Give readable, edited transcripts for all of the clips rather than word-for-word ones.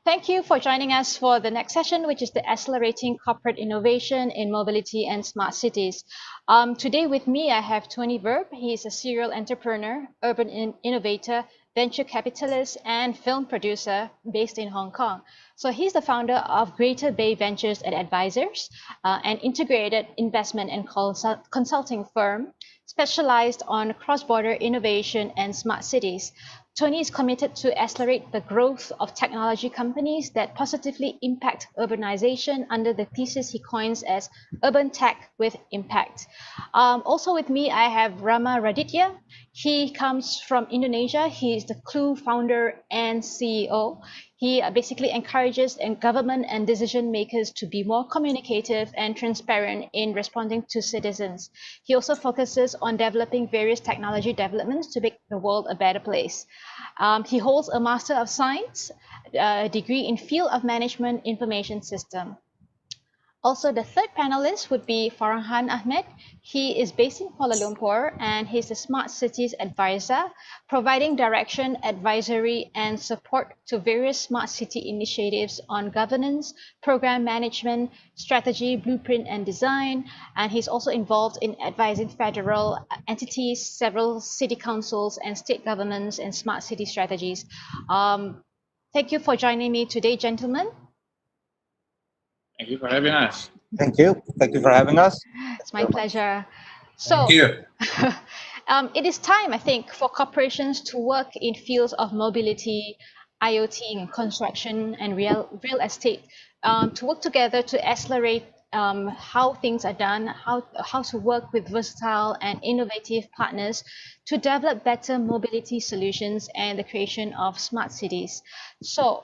Thank you for joining us for the next session, which is the Accelerating Corporate Innovation in Mobility and Smart Cities. Today with me, I have Tony Verb. He is a serial entrepreneur, urban innovator, venture capitalist, and film producer based in Hong Kong. So he's the founder of GreaterBay Ventures Advisors, an integrated investment and consulting firm specialized on cross-border innovation and smart cities. Tony is committed to accelerate the growth of technology companies that positively impact urbanization under the thesis he coins as urban tech with impact. Also with me, I have Rama Raditya. He comes from Indonesia. He is the Qlue Founder and CEO. He basically encourages government and decision makers to be more communicative and transparent in responding to citizens. He also focuses on developing various technology developments to make the world a better place. He holds a Master of Science, a degree in Field of Management Information System. Also, the third panelist would be Farhan Ahmed. He is based in Kuala Lumpur and he's a Smart Cities Advisor, providing direction, advisory, and support to various smart city initiatives on governance, program management, strategy, blueprint, and design. And he's also involved in advising federal entities, several city councils, and state governments and smart city strategies. Thank you for joining me today, gentlemen. Thank you for having us. Thank you. Thank you for having us. It's my pleasure. So, Thank you. It is time, I think, for corporations to work in fields of mobility, IoT, construction, and real estate, to work together to accelerate how things are done, how to work with versatile and innovative partners to develop better mobility solutions and the creation of smart cities. So,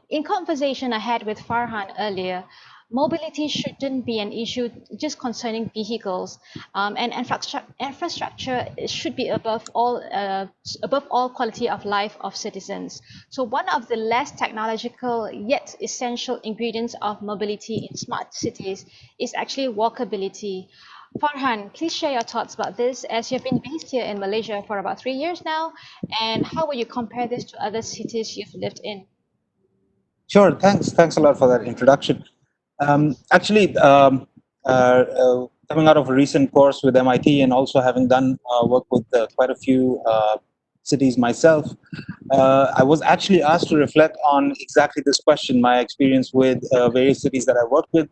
in conversation I had with Farhan earlier, mobility shouldn't be an issue just concerning vehicles, and infrastructure should be above all quality of life of citizens. So one of the less technological yet essential ingredients of mobility in smart cities is actually walkability. Farhan, please share your thoughts about this, as you've been based here in Malaysia for about 3 years now, and how will you compare this to other cities you've lived in? Sure. Thanks a lot for that introduction. Actually, coming out of a recent course with MIT and also having done work with quite a few cities myself, I was actually asked to reflect on exactly this question, my experience with various cities that I worked with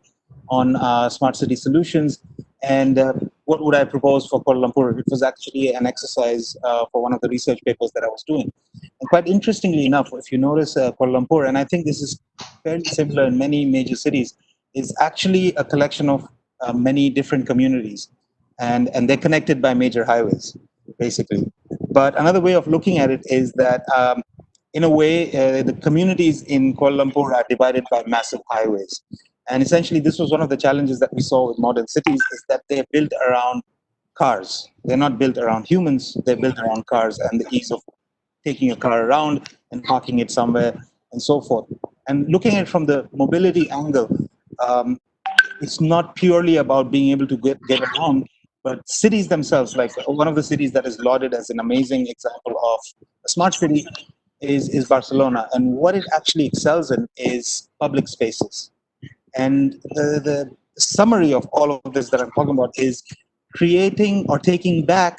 on smart city solutions, and what would I propose for Kuala Lumpur. It was actually an exercise for one of the research papers that I was doing. And quite interestingly enough, if you notice Kuala Lumpur, and I think this is fairly similar in many major cities, is actually a collection of many different communities, and they're connected by major highways, basically. But another way of looking at it is that, in a way, the communities in Kuala Lumpur are divided by massive highways. And essentially, this was one of the challenges that we saw with modern cities, is that they're built around cars. They're not built around humans, they're built around cars and the ease of taking a car around and parking it somewhere and so forth. And looking at it from the mobility angle, it's not purely about being able to get around, but cities themselves, like one of the cities that is lauded as an amazing example of a smart city is Barcelona. And what it actually excels in is public spaces. And the summary of all of this that I'm talking about is creating or taking back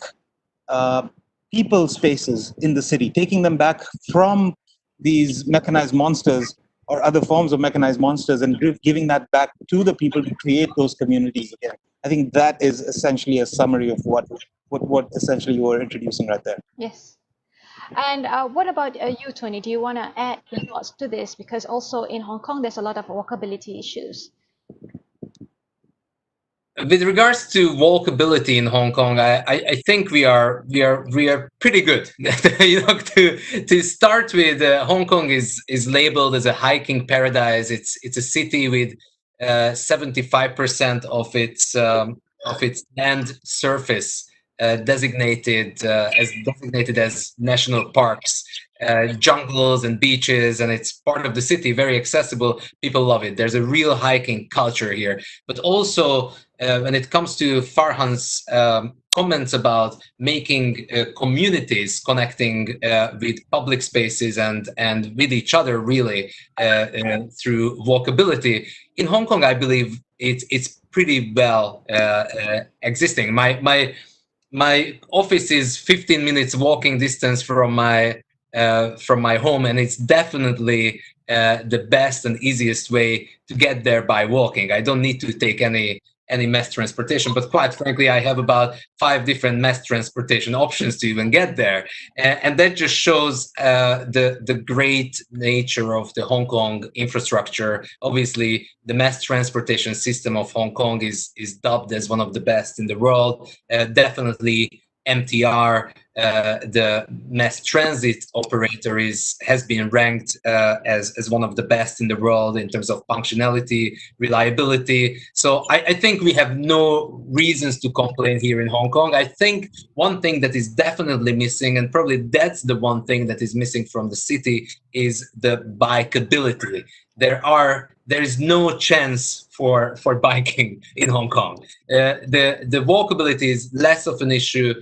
people spaces in the city, taking them back from these mechanized monsters or other forms of mechanized monsters, and giving that back to the people to create those communities again. I think that is essentially a summary of what essentially you were introducing right there. Yes. And what about you, Tony? Do you want to add your thoughts to this? Because also in Hong Kong, there's a lot of walkability issues. With regards to walkability in Hong Kong, I think we are pretty good. To start with, Hong Kong is labeled as a hiking paradise. It's a city with 75% of its land surface designated as national parks, jungles and beaches, and it's part of the city, very accessible. People love it. There's a real hiking culture here. But also, when it comes to Farhan's comments about making communities connecting with public spaces and with each other, really, through walkability. In Hong Kong, I believe it's pretty well existing. My office is 15 minutes walking distance from my home, and it's definitely the best and easiest way to get there by walking. I don't need to take any mass transportation, but quite frankly, I have about 5 different mass transportation options to even get there, and that just shows the great nature of the Hong Kong infrastructure. Obviously, the mass transportation system of Hong Kong is dubbed as one of the best in the world. Definitely MTR, the mass transit operator, has been ranked as one of the best in the world in terms of punctuality, reliability. So I think we have no reasons to complain here in Hong Kong. I think one thing that is definitely missing, and probably that's the one thing that is missing from the city, is the bikeability. There is no chance for biking in Hong Kong. The walkability is less of an issue,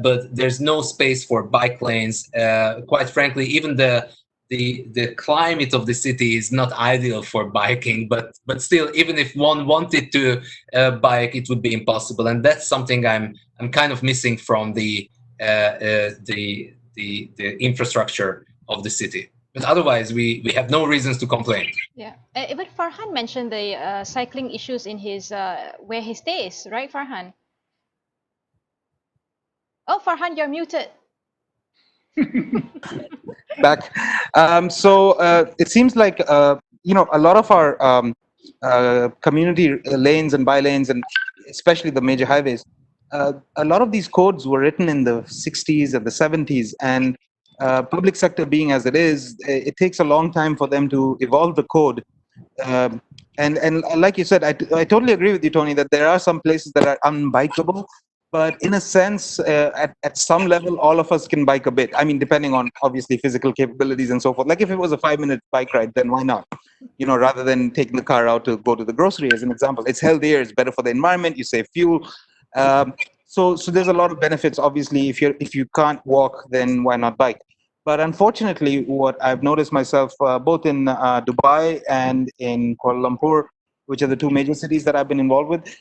but there's no space for bike lanes. Quite frankly, even the climate of the city is not ideal for biking. But still, even if one wanted to bike, it would be impossible, and that's something I'm kind of missing from the infrastructure of the city. But otherwise, we have no reasons to complain. Yeah, even Farhan mentioned the cycling issues in his where he stays, right, Farhan? Oh, Farhan, you're muted. Back. So it seems like a lot of our community lanes and by lanes, and especially the major highways, a lot of these codes were written in the 60s and the 70s, and public sector being as it is, it takes a long time for them to evolve the code. And like you said, I totally agree with you, Tony, that there are some places that are unbikeable. But in a sense, at some level, all of us can bike a bit. I mean, depending on obviously physical capabilities and so forth. Like if it was a 5-minute bike ride, then why not? Rather than taking the car out to go to the grocery, as an example. It's healthier, it's better for the environment, you save fuel. So there's a lot of benefits. Obviously, if you can't walk, then why not bike? But unfortunately, what I've noticed myself, both in Dubai and in Kuala Lumpur, which are the 2 major cities that I've been involved with,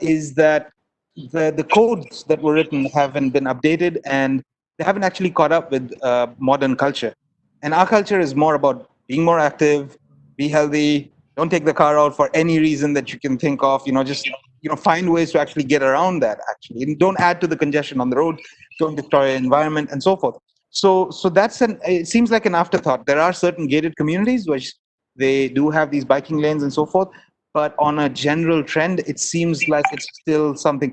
is that the codes that were written haven't been updated, and they haven't actually caught up with modern culture. And our culture is more about being more active, be healthy, don't take the car out for any reason that you can think of. Just find ways to actually get around that. Actually, and don't add to the congestion on the road, don't destroy the environment, and so forth. So it seems like an afterthought. There are certain gated communities which they do have these biking lanes and so forth, but on a general trend, it seems like it's still something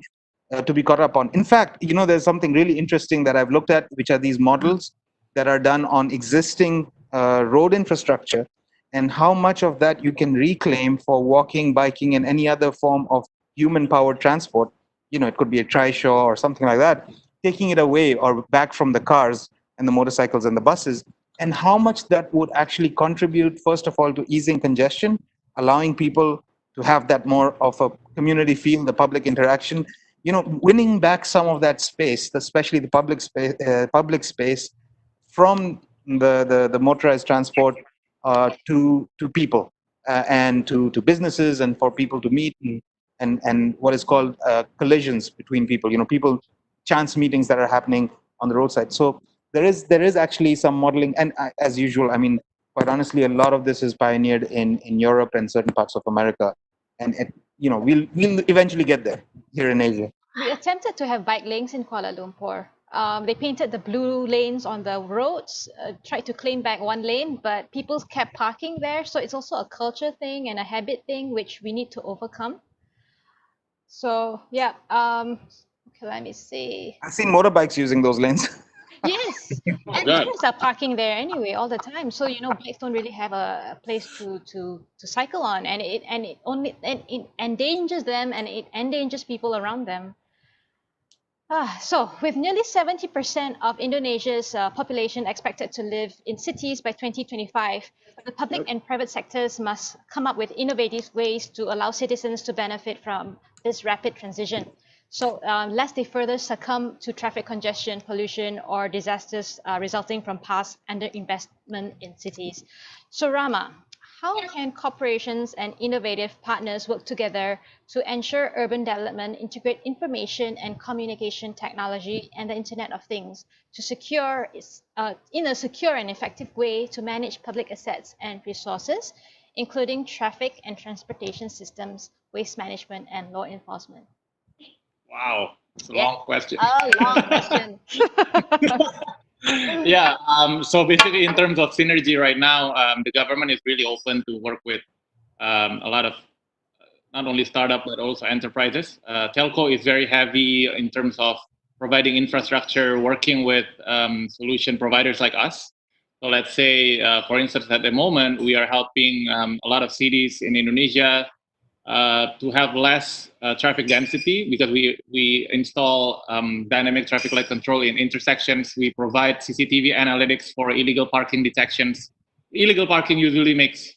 to be caught up on. In fact, there's something really interesting that I've looked at, which are these models that are done on existing road infrastructure, and how much of that you can reclaim for walking, biking, and any other form of human-powered transport. It could be a trishaw or something like that, taking it away or back from the cars and the motorcycles and the buses, and how much that would actually contribute, first of all, to easing congestion, allowing people to have that more of a community feel, the public interaction, winning back some of that space, especially the public space from the motorized transport to people and to businesses, and for people to meet and what is called collisions between people, chance meetings that are happening on the roadside. So there is actually some modeling, and as usual, I mean, quite honestly, a lot of this is pioneered in Europe and certain parts of America, and we'll eventually get there here in Asia. We attempted to have bike lanes in Kuala Lumpur. They painted the blue lanes on the roads, tried to claim back 1 lane, but people kept parking there. So it's also a culture thing and a habit thing, which we need to overcome. So yeah, okay, let me see. I've seen motorbikes using those lanes. Yes, and others are parking there anyway all the time. So bikes don't really have a place to cycle on, and it endangers them, and it endangers people around them. So with nearly 70% of Indonesia's population expected to live in cities by 2025, the public and private sectors must come up with innovative ways to allow citizens to benefit from this rapid transition. So lest they further succumb to traffic congestion, pollution, or disasters resulting from past underinvestment in cities. So Rama, how can corporations and innovative partners work together to ensure urban development integrate information and communication technology and the Internet of Things to secure in a secure and effective way to manage public assets and resources, including traffic and transportation systems, waste management, and law enforcement? Wow, it's a long question. A long question. Yeah, so basically in terms of synergy right now, the government is really open to work with a lot of not only startup but also enterprises. Telco is very heavy in terms of providing infrastructure, working with solution providers like us. So let's say, for instance, at the moment, we are helping a lot of cities in Indonesia to have less traffic density because we install dynamic traffic light control in intersections. We provide CCTV analytics for illegal parking detections. Illegal parking usually makes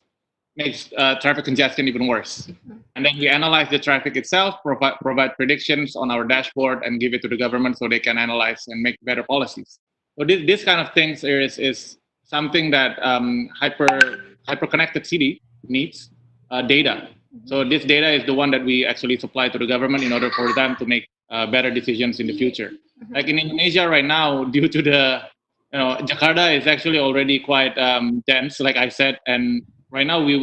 traffic congestion even worse. And then we analyze the traffic itself, provide predictions on our dashboard, and give it to the government so they can analyze and make better policies. So this kind of things is something that hyper connected city needs data. So this data is the one that we actually supply to the government in order for them to make better decisions in the future. Like in Indonesia right now, due to the Jakarta is actually already quite dense, like I said, and right now we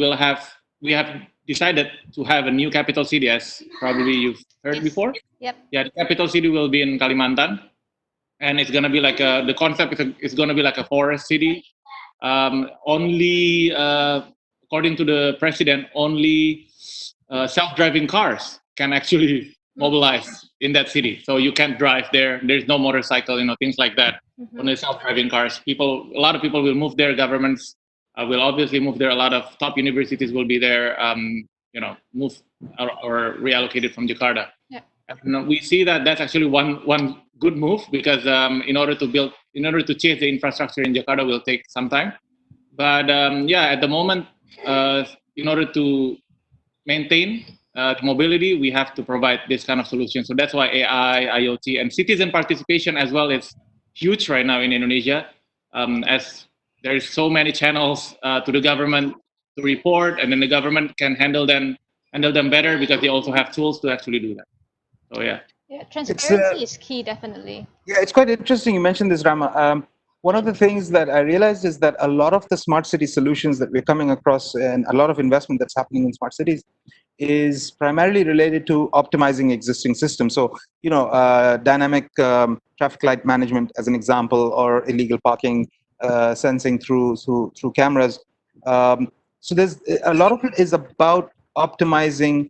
have decided to have a new capital city, as probably you've heard before. Yep. Yeah, the capital city will be in Kalimantan, and it's gonna be like the concept is gonna be like a forest city. Only according to the president, only self-driving cars can actually mobilize in that city. So you can't drive there. There's no motorcycle, things like that. Only self-driving cars. A lot of people will move there. Governments will obviously move there. A lot of top universities will be there. Move or reallocated from Jakarta. Yeah. And we see that that's actually one good move because in order to change the infrastructure in Jakarta will take some time. But at the moment, in order to maintain mobility, we have to provide this kind of solution. So that's why AI, IoT, and citizen participation as well is huge right now in Indonesia, as there is so many channels to the government to report, and then the government can handle them better because they also have tools to actually do that. So yeah. Yeah, transparency is key, definitely. Yeah, it's quite interesting you mentioned this, Rama. One of the things that I realized is that a lot of the smart city solutions that we're coming across and a lot of investment that's happening in smart cities is primarily related to optimizing existing systems. So, dynamic traffic light management, as an example, or illegal parking sensing through cameras. So there's a lot of it is about optimizing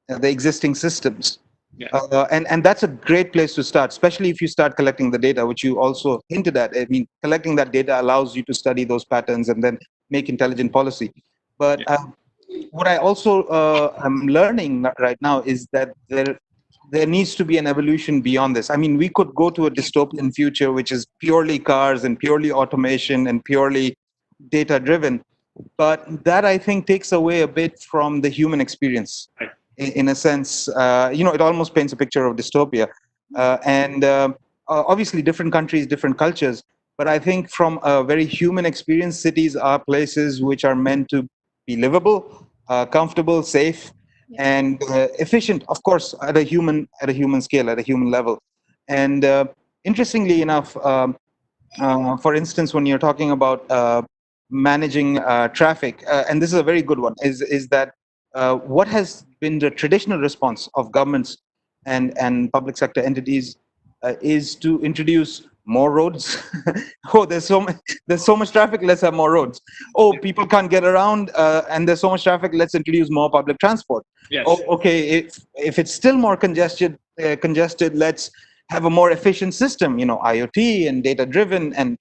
the existing systems. Yeah. And that's a great place to start, especially if you start collecting the data, which you also hinted at. I mean, collecting that data allows you to study those patterns and then make intelligent policy. But what I also am learning right now is that there needs to be an evolution beyond this. I mean, we could go to a dystopian future, which is purely cars and purely automation and purely data driven. But that, I think, takes away a bit from the human experience. Right. In a sense, it almost paints a picture of dystopia. And obviously different countries, different cultures. But I think from a very human experience, cities are places which are meant to be livable, comfortable, safe, and efficient, of course, at a human scale, at a human level. And interestingly enough, for instance, when you're talking about managing traffic, and this is a very good one, is that what has been the traditional response of governments and public sector entities is to introduce more roads. Oh, there's so much traffic, let's have more roads. Oh, people can't get around and there's so much traffic, let's introduce more public transport. Yes. Oh, okay, if it's still more congested, let's have a more efficient system, IoT and data driven, and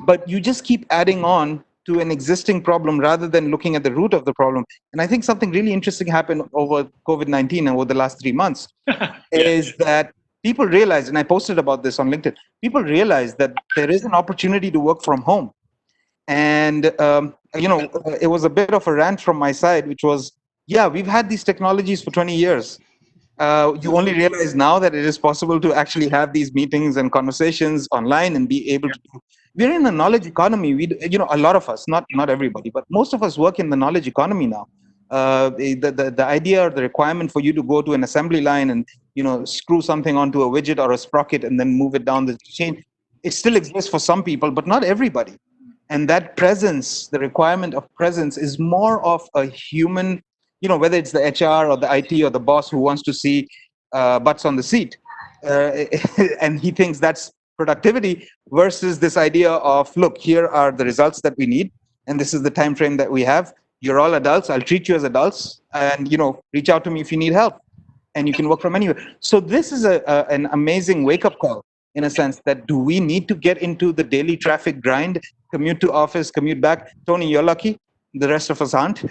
but you just keep adding on to an existing problem rather than looking at the root of the problem. And I think something really interesting happened over COVID-19 and over the last 3 months is that people realized, and I posted about this on LinkedIn, people realized that there is an opportunity to work from home. And, it was a bit of a rant from my side, which was, we've had these technologies for 20 years. You only realize now that it is possible to actually have these meetings and conversations online and be able to do. We're in a knowledge economy. A lot of us, not everybody, but most of us work in the knowledge economy now. The idea or the requirement for you to go to an assembly line and screw something onto a widget or a sprocket and then move it down the chain, it still exists for some people, but not everybody. And that presence, the requirement of presence, is more of a human, whether it's the HR or the IT or the boss who wants to see butts on the seat, and he thinks that's productivity, versus this idea of, look, here are the results that we need, and this is the time frame that we have. You're all adults. I'll treat you as adults, and reach out to me if you need help, and you can work from anywhere. So this is an amazing wake-up call, in a sense, that do we need to get into the daily traffic grind, commute to office, commute back? Tony, you're lucky. The rest of us aren't.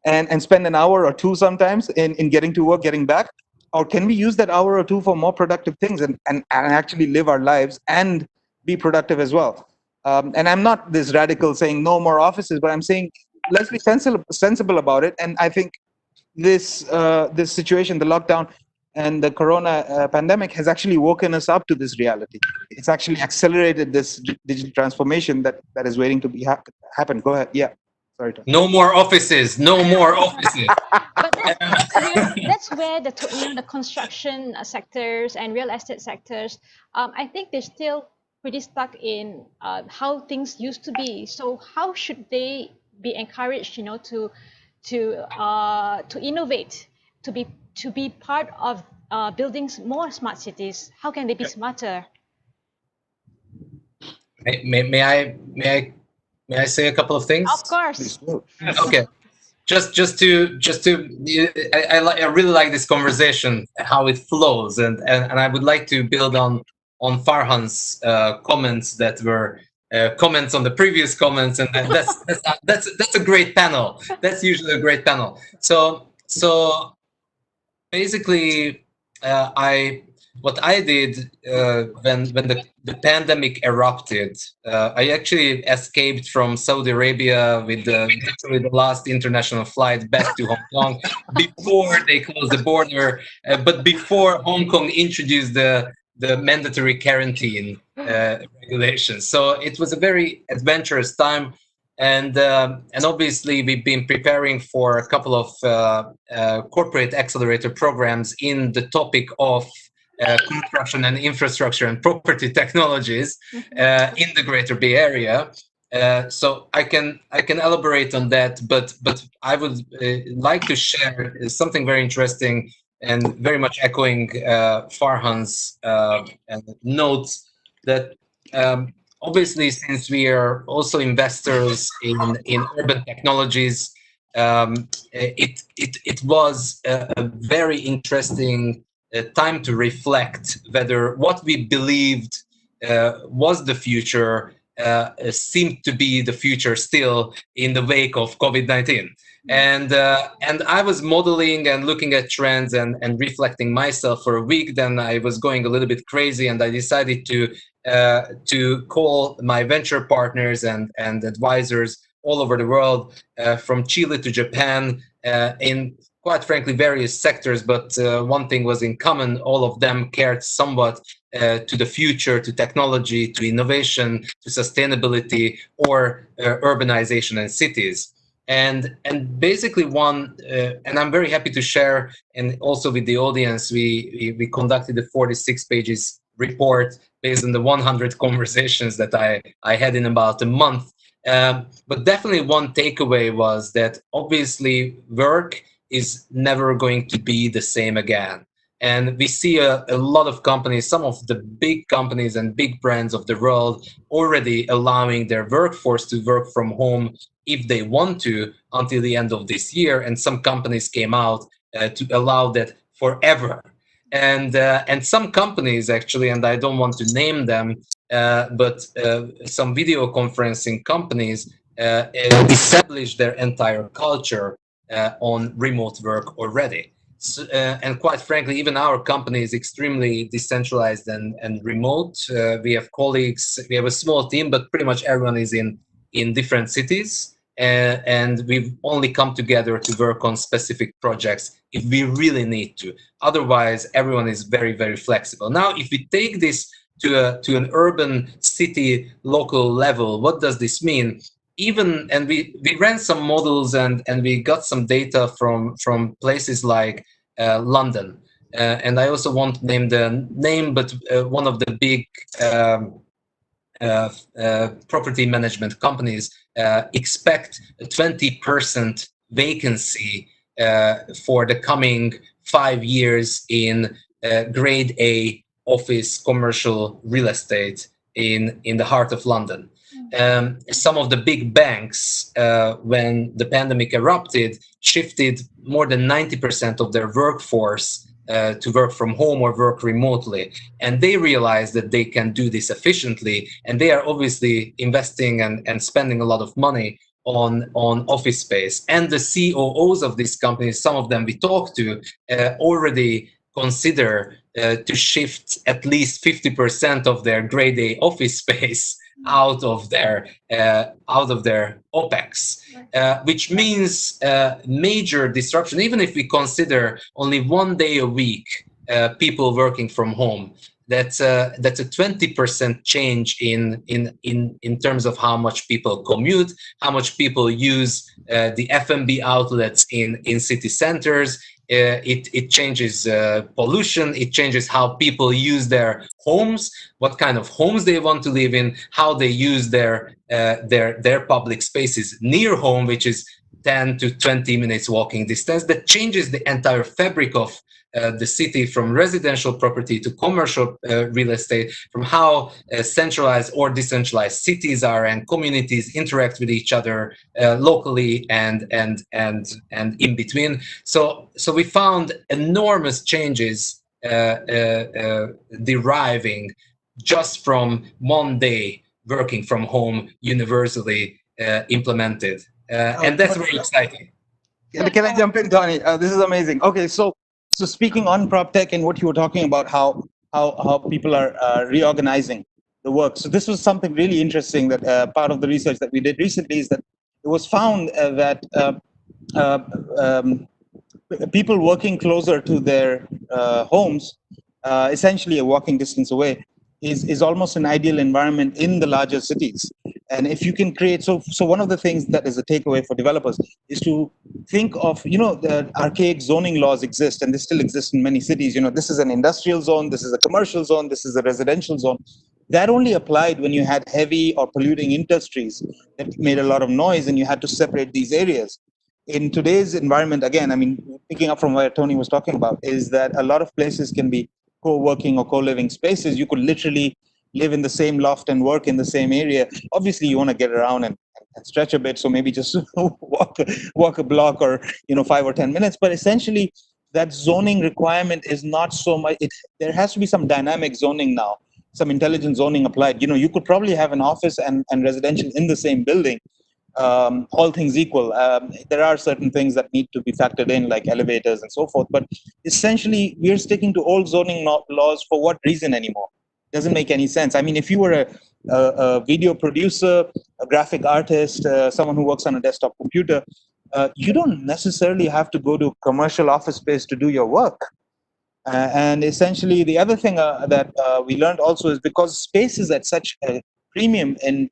and spend an hour or two sometimes in getting to work, getting back? Or can we use that hour or two for more productive things and actually live our lives and be productive as well? And I'm not this radical saying no more offices, but I'm saying let's be sensible about it. And I think this situation, the lockdown and the corona pandemic, has actually woken us up to this reality. It's actually accelerated this digital transformation that is waiting to be happen. Go ahead. Yeah. Sorry, Tom. No more offices. No more offices. But that's where the construction sectors and real estate sectors, I think they're still pretty stuck in how things used to be. So how should they be encouraged, to innovate, to be part of building more smart cities? How can they be smarter? May I say a couple of things? Of course. Okay. Just to I really like this conversation, how it flows, and I would like to build on Farhan's comments that were comments on the previous comments, and that's a great panel. That's usually a great panel. So basically, what I did when the pandemic erupted, I actually escaped from Saudi Arabia with literally the last international flight back to Hong Kong before they closed the border, but before Hong Kong introduced the mandatory quarantine regulations. So it was a very adventurous time. And obviously, we've been preparing for a couple of corporate accelerator programs in the topic of construction and infrastructure and property technologies in the Greater Bay Area. So I can elaborate on that, but I would like to share something very interesting and very much echoing Farhan's notes that. Obviously, since we are also investors in urban technologies, it was a very interesting time to reflect whether what we believed was the future seemed to be the future still in the wake of COVID-19. And I was modeling and looking at trends and reflecting myself for a week. Then I was going a little bit crazy, and I decided to call my venture partners and advisors all over the world, from Chile to Japan, in quite frankly various sectors. But one thing was in common: all of them cared somewhat to the future, to technology, to innovation, to sustainability, or urbanization and cities. And basically and I'm very happy to share, and also with the audience, we conducted a 46 pages report based on the 100 conversations that I had in about a month. But definitely one takeaway was that obviously work is never going to be the same again. And we see a lot of companies, some of the big companies and big brands of the world, already allowing their workforce to work from home if they want to until the end of this year. And some companies came out to allow that forever. And some companies actually, and I don't want to name them, but some video conferencing companies established their entire culture on remote work already. So, and quite frankly, even our company is extremely decentralized and remote. We have colleagues, we have a small team, but pretty much everyone is in different cities. And we've only come together to work on specific projects if we really need to. Otherwise, everyone is very, very flexible. Now, if we take this to an urban city local level, what does this mean? We ran some models and we got some data from places like London. And I also won't name the name, but one of the big property management companies expect a 20% vacancy for the coming 5 years in grade A office commercial real estate in the heart of London. Some of the big banks, when the pandemic erupted, shifted more than 90% of their workforce to work from home or work remotely. And they realize that they can do this efficiently. And they are obviously investing and spending a lot of money on office space. And the COOs of these companies, some of them we talk to, already consider to shift at least 50% of their grade A office space out of their OPEX, which means major disruption. Even if we consider only 1 day a week people working from home, that's a 20% change in terms of how much people commute, how much people use the F&B outlets in city centers. It changes pollution. It changes how people use their homes, what kind of homes they want to live in, how they use their public spaces near home, which is 10 to 20 minutes walking distance. That changes the entire fabric of the city, from residential property to commercial real estate, from how centralized or decentralized cities are and communities interact with each other locally and in between. So we found enormous changes deriving just from 1 day working from home universally implemented. And that's very exciting. Can I jump in, Tony? This is amazing. Okay, so speaking on prop tech and what you were talking about, how people are reorganizing the work. So this was something really interesting that part of the research that we did recently is that it was found that people working closer to their homes, essentially a walking distance away, is almost an ideal environment in the larger cities. And if you can create, so one of the things that is a takeaway for developers is to think of, the archaic zoning laws exist, and they still exist in many cities. This is an industrial zone, this is a commercial zone, this is a residential zone. That only applied when you had heavy or polluting industries that made a lot of noise, and you had to separate these areas. In today's environment, again, I mean, picking up from where Tony was talking about, is that a lot of places can be co-working or co-living spaces. You could literally live in the same loft and work in the same area. Obviously, you want to get around and stretch a bit, so maybe just walk a block or 5 or 10 minutes. But essentially, that zoning requirement is not so much. There has to be some dynamic zoning now, some intelligent zoning applied. You could probably have an office and residential in the same building. All things equal, there are certain things that need to be factored in, like elevators and so forth. But essentially, we're sticking to old zoning laws for what reason anymore? Doesn't make any sense. I mean, if you were a video producer, a graphic artist, someone who works on a desktop computer, you don't necessarily have to go to commercial office space to do your work. And essentially, the other thing that we learned also is because space is at such a premium in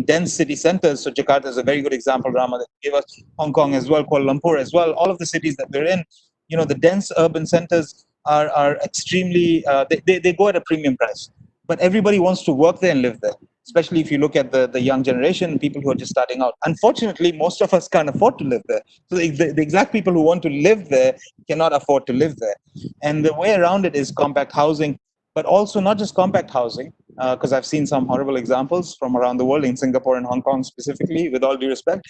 dense city centers. So Jakarta is a very good example, Rama, that gave us, Hong Kong as well, Kuala Lumpur as well, all of the cities that we're in, the dense urban centers are extremely, they go at a premium price. But everybody wants to work there and live there, especially if you look at the young generation, people who are just starting out. Unfortunately, most of us can't afford to live there. So the exact people who want to live there cannot afford to live there. And the way around it is compact housing, but also not just compact housing, because I've seen some horrible examples from around the world, in Singapore and Hong Kong specifically, with all due respect,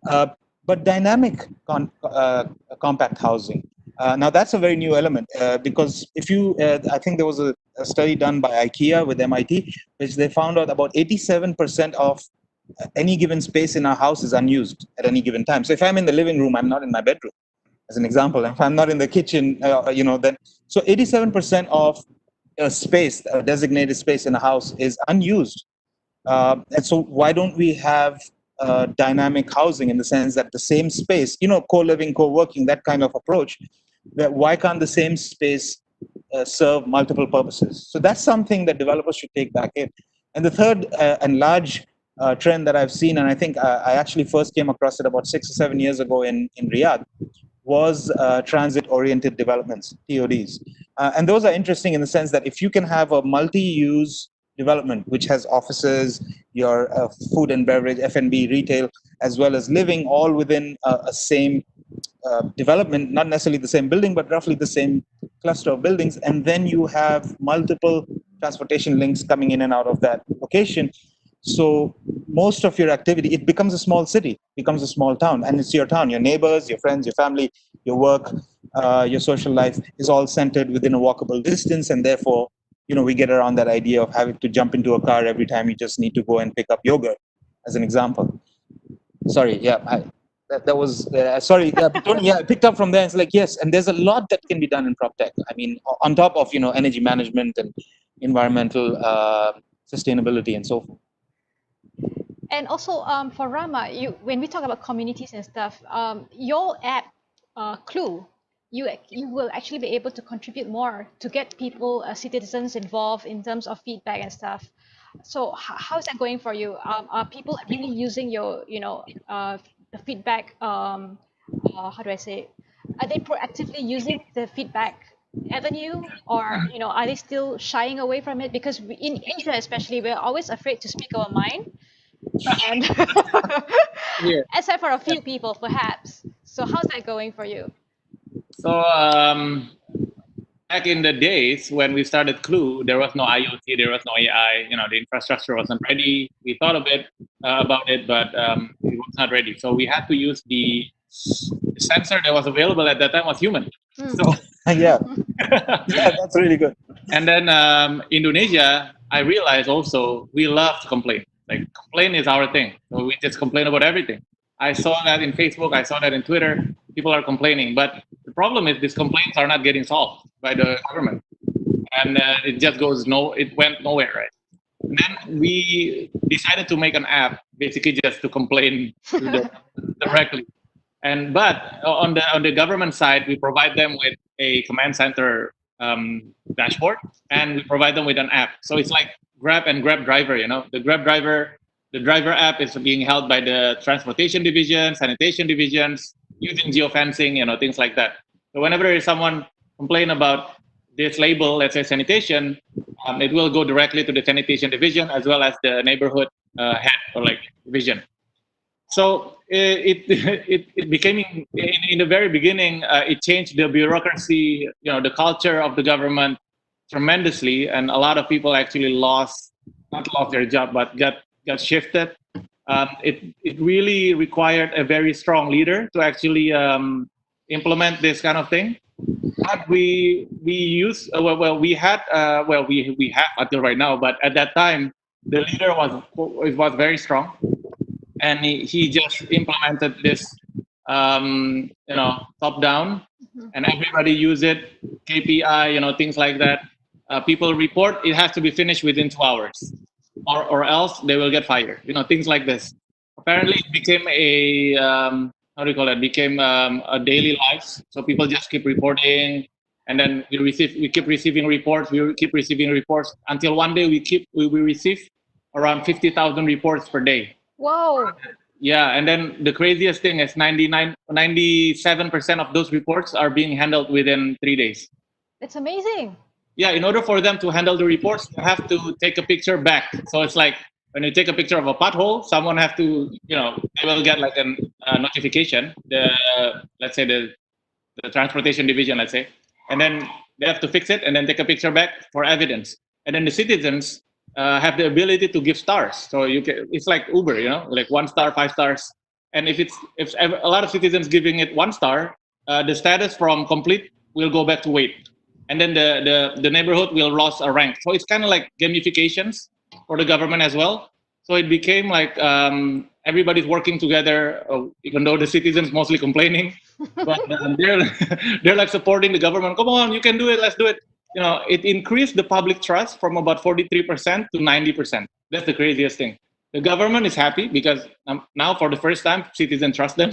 but dynamic compact housing. Now that's a very new element, because if you, I think there was a study done by IKEA with MIT, which they found out about 87% of any given space in our house is unused at any given time. So if I'm in the living room, I'm not in my bedroom, as an example. If I'm not in the kitchen, then, so 87% of a space, a designated space in a house is unused. And so why don't we have dynamic housing, in the sense that the same space, co-living, co-working, that kind of approach, that why can't the same space serve multiple purposes? So that's something that developers should take back in. And the third and large trend that I've seen, and I think I actually first came across it about 6 or 7 years ago in Riyadh, was transit-oriented developments, TODs. And those are interesting in the sense that if you can have a multi-use development, which has offices, your food and beverage, F&B, retail, as well as living, all within a same development, not necessarily the same building, but roughly the same cluster of buildings, and then you have multiple transportation links coming in and out of that location. So most of your activity, it becomes a small city, becomes a small town, and it's your town. Your neighbors, your friends, your family, your work, your social life is all centered within a walkable distance, and therefore, we get around that idea of having to jump into a car every time you just need to go and pick up yogurt, as an example. Sorry, yeah, that was sorry, Tony, I picked up from there. It's like, yes, and there's a lot that can be done in prop tech. I mean, on top of energy management and environmental sustainability and so forth. And also for Rama, when we talk about communities and stuff, your app, Qlue, you will actually be able to contribute more to get people, citizens involved in terms of feedback and stuff. So how's that going for you? Are people really using your, the feedback? How do I say? Are they proactively using the feedback avenue, or are they still shying away from it? Because in Asia, especially, we're always afraid to speak our mind. And Yeah. except for a few people, perhaps. So how's that going for you? So back in the days when we started Qlue, there was no IoT, there was no AI. The infrastructure wasn't ready. We thought of it about it, but it was not ready. So we had to use the sensor that was available at that time was human. So yeah, that's really good. And then Indonesia, I realized also we love to complain. Like, complain is our thing. So we just complain about everything. I saw that in Facebook. I saw that in Twitter. People are complaining. But the problem is these complaints are not getting solved by the government. And it just it went nowhere, right? And then we decided to make an app, basically just to complain to them directly. But on the government side, we provide them with a command center dashboard, and we provide them with an app. So it's like Grab and Grab Driver. The Grab Driver, the driver app is being held by the transportation division, sanitation divisions, using geofencing, things like that. So whenever there is someone complain about this label, let's say sanitation, it will go directly to the sanitation division as well as the neighborhood head or division. So it became, in the very beginning, it changed the bureaucracy, the culture of the government tremendously, and a lot of people actually not lost their job, but got shifted. It really required a very strong leader to actually implement this kind of thing. But we have until right now, but at that time the leader was very strong. And he just implemented this, top down, and everybody use it. KPI, things like that. People report. It has to be finished within 2 hours, or else they will get fired. Things like this. Apparently, it became became a daily life. So people just keep reporting, and then we keep receiving reports. We keep receiving reports until one day we receive around 50,000 reports per day. Whoa. Yeah, and then the craziest thing is 97% of those reports are being handled within 3 days. It's amazing. Yeah, in order for them to handle the reports, you have to take a picture back. So it's like when you take a picture of a pothole, someone have to, they will get like a notification. Let's say the transportation division, let's say, and then they have to fix it and then take a picture back for evidence. And then the citizens have the ability to give stars. So it's like Uber, like 1 star, 5 stars. And if a lot of citizens giving it 1 star, the status from complete will go back to wait. And then the neighborhood will lose a rank. So it's kind of like gamifications for the government as well. So it became like everybody's working together, even though the citizens mostly complaining, but they're like supporting the government. Come on, you can do it. Let's do it. It increased the public trust from about 43% to 90%. That's the craziest thing. The government is happy because now, for the first time, citizens trust them.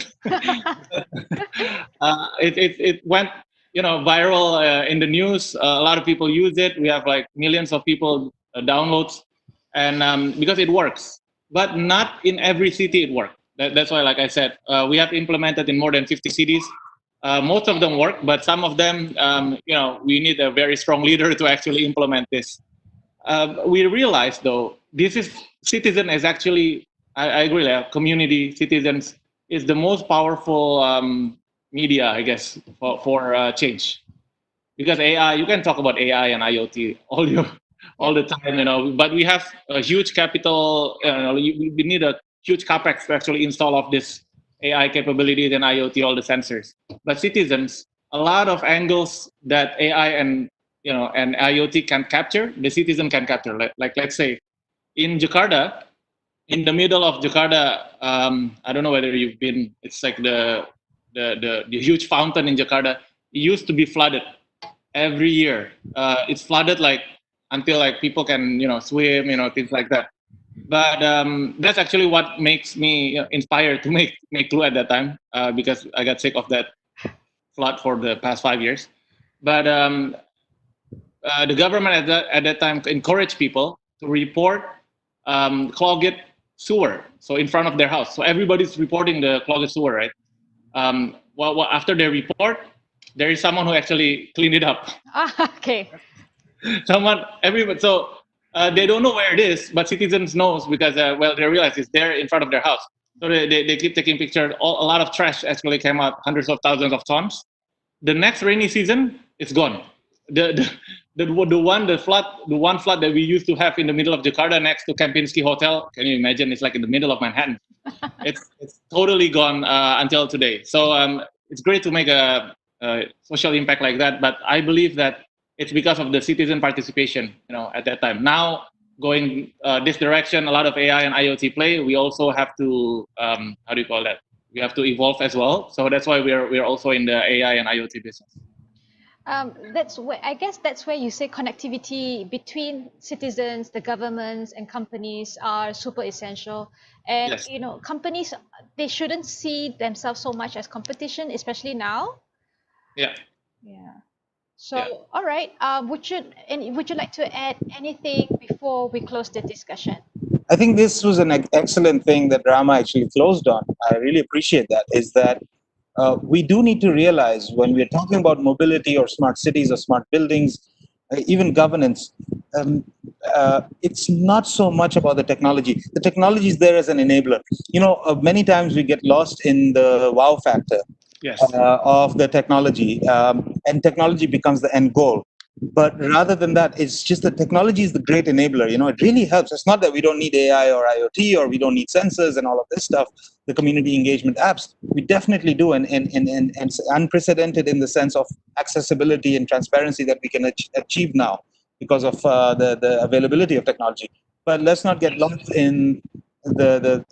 It went viral in the news. A lot of people use it. We have like millions of people downloads, and because it works, but not in every city it works. That's why, like I said, we have implemented in more than 50 cities. Most of them work, but some of them, we need a very strong leader to actually implement this. We realized, though, citizen is actually, I agree, community citizens is the most powerful media, I guess, for change. Because AI, you can talk about AI and IoT all the time, but we have a huge capital. We need a huge capex to actually install of this AI capabilities and IoT, all the sensors. But citizens, a lot of angles that AI and IoT can capture, the citizen can capture. Like let's say in Jakarta, in the middle of Jakarta, I don't know whether you've been. It's like the huge fountain in Jakarta. It used to be flooded every year. It's flooded until people can swim, things like that. But that's actually what makes me inspired to make Qlue at that time, because I got sick of that flood for the past 5 years. But the government at that time encouraged people to report clogged sewer, so in front of their house. So everybody's reporting the clogged sewer, right? Well, after they report, there is someone who actually cleaned it up. Okay. Everybody. So they don't know where it is, but citizens knows because they realize it's there in front of their house. So they keep taking pictures. A lot of trash actually came out, hundreds of thousands of tons. The next rainy season, it's gone. The one flood that we used to have in the middle of Jakarta next to Kempinski Hotel. Can you imagine? It's like in the middle of Manhattan. It's totally gone until today. So it's great to make a social impact like that. But I believe that it's because of the citizen participation, at that time. Now going this direction, a lot of AI and IoT play. We also have to how do you call that? We have to evolve as well. So that's why we're also in the AI and IoT business. I guess that's where you say connectivity between citizens, the governments, and companies are super essential. And Yes. Companies, they shouldn't see themselves so much as competition, especially now. Yeah. Yeah. So, all right. Would you like to add anything before we close the discussion? I think this was an excellent thing that Rama actually closed on. I really appreciate that. Is that we do need to realize when we're talking about mobility or smart cities or smart buildings, even governance, it's not so much about the technology. The technology is there as an enabler. Many times we get lost in the wow factor. Yes. Of the technology, and technology becomes the end goal. But rather than that, it's just that technology is the great enabler. It really helps. It's not that we don't need AI or IoT or we don't need sensors and all of this stuff, the community engagement apps. We definitely do, and it's unprecedented in the sense of accessibility and transparency that we can achieve now because of the availability of technology. But let's not get lost in that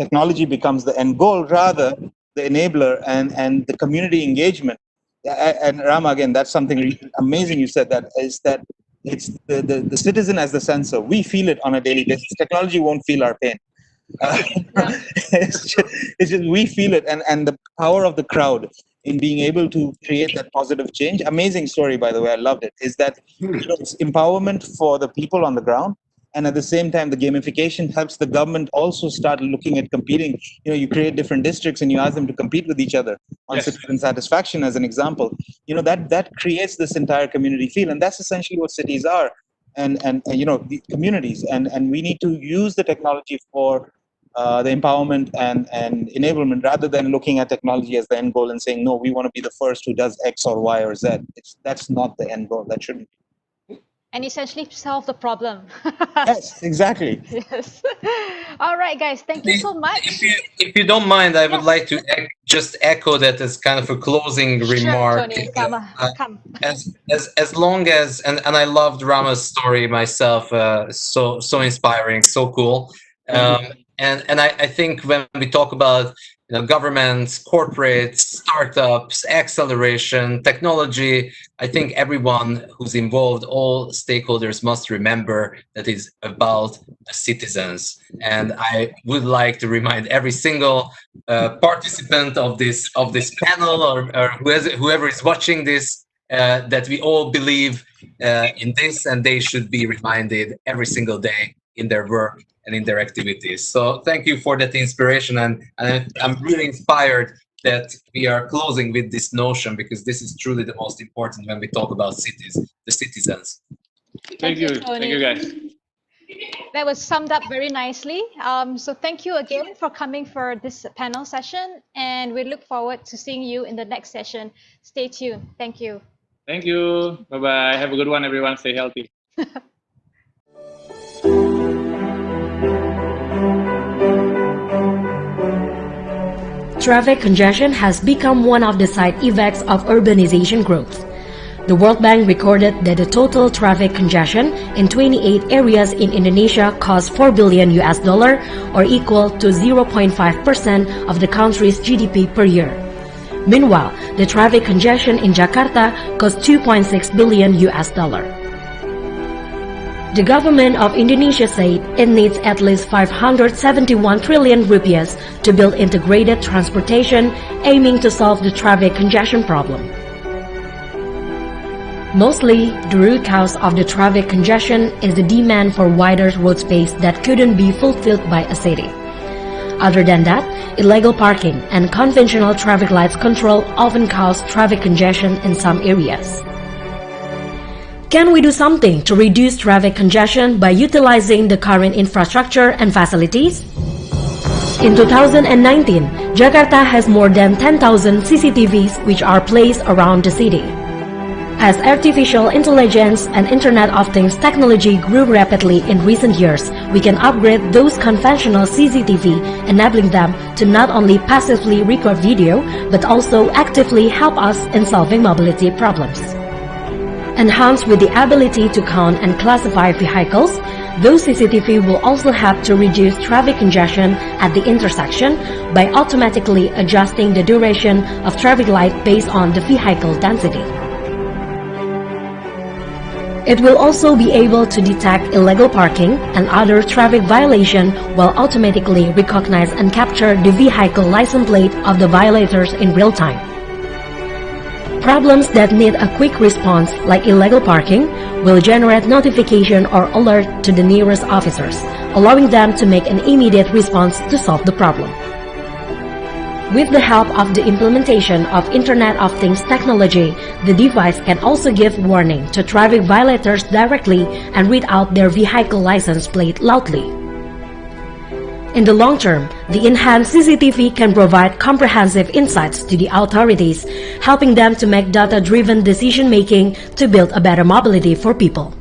technology becomes the end goal, rather the enabler and the community engagement. And Rama, again, that's something really amazing you said, that is that it's the citizen as the sensor. We feel it on a daily basis. Technology won't feel our pain. It's just we feel it, and the power of the crowd in being able to create that positive change. Amazing story, by the way. I loved it. Is that it's empowerment for the people on the ground. And at the same time, the gamification helps the government also start looking at competing. You create different districts and you ask them to compete with each other on citizen satisfaction, as an example. That creates this entire community feel, and that's essentially what cities are, and the communities. And we need to use the technology for the empowerment and enablement, rather than looking at technology as the end goal and saying, no, we want to be the first who does X or Y or Z. That's not the end goal. That shouldn't be. And essentially solve the problem. Yes, exactly. Yes. All right, guys. Thank you so much. If you don't mind, I would like to just echo that as kind of a closing remark. Tony, come. As long as, and I loved Rama's story myself, so inspiring, so cool. And I think when we talk about governments, corporates, startups, acceleration, technology. I think everyone who's involved, all stakeholders must remember that it's about the citizens. And I would like to remind every single participant of this panel or whoever is watching this that we all believe in this, and they should be reminded every single day in their work and in their activities. So thank you for that inspiration, and I'm really inspired that we are closing with this notion, because this is truly the most important when we talk about cities, the citizens. Thank you. Thank you, guys. That was summed up very nicely. So thank you again for coming for this panel session, and we look forward to seeing you in the next session. Stay tuned. Thank you. Thank you. Bye-bye. Have a good one, everyone. Stay healthy. Traffic congestion has become one of the side effects of urbanization growth. The World Bank recorded that the total traffic congestion in 28 areas in Indonesia cost $4 billion or equal to 0.5% of the country's GDP per year. Meanwhile, the traffic congestion in Jakarta cost $2.6 billion. The government of Indonesia said it needs at least 571 trillion rupiahs to build integrated transportation, aiming to solve the traffic congestion problem. Mostly, the root cause of the traffic congestion is the demand for wider road space that couldn't be fulfilled by a city. Other than that, illegal parking and conventional traffic lights control often cause traffic congestion in some areas. Can we do something to reduce traffic congestion by utilizing the current infrastructure and facilities? In 2019, Jakarta has more than 10,000 CCTVs which are placed around the city. As artificial intelligence and Internet of Things technology grew rapidly in recent years, we can upgrade those conventional CCTV, enabling them to not only passively record video, but also actively help us in solving mobility problems. Enhanced with the ability to count and classify vehicles, those CCTV will also help to reduce traffic congestion at the intersection by automatically adjusting the duration of traffic light based on the vehicle density. It will also be able to detect illegal parking and other traffic violation while automatically recognize and capture the vehicle license plate of the violators in real time. Problems that need a quick response, like illegal parking, will generate notification or alert to the nearest officers, allowing them to make an immediate response to solve the problem. With the help of the implementation of Internet of Things technology, the device can also give warning to traffic violators directly and read out their vehicle license plate loudly. In the long term, the enhanced CCTV can provide comprehensive insights to the authorities, helping them to make data-driven decision-making to build a better mobility for people.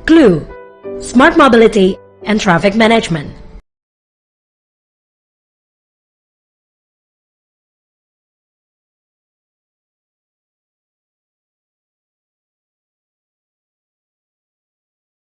Qlue, Smart Mobility and Traffic Management.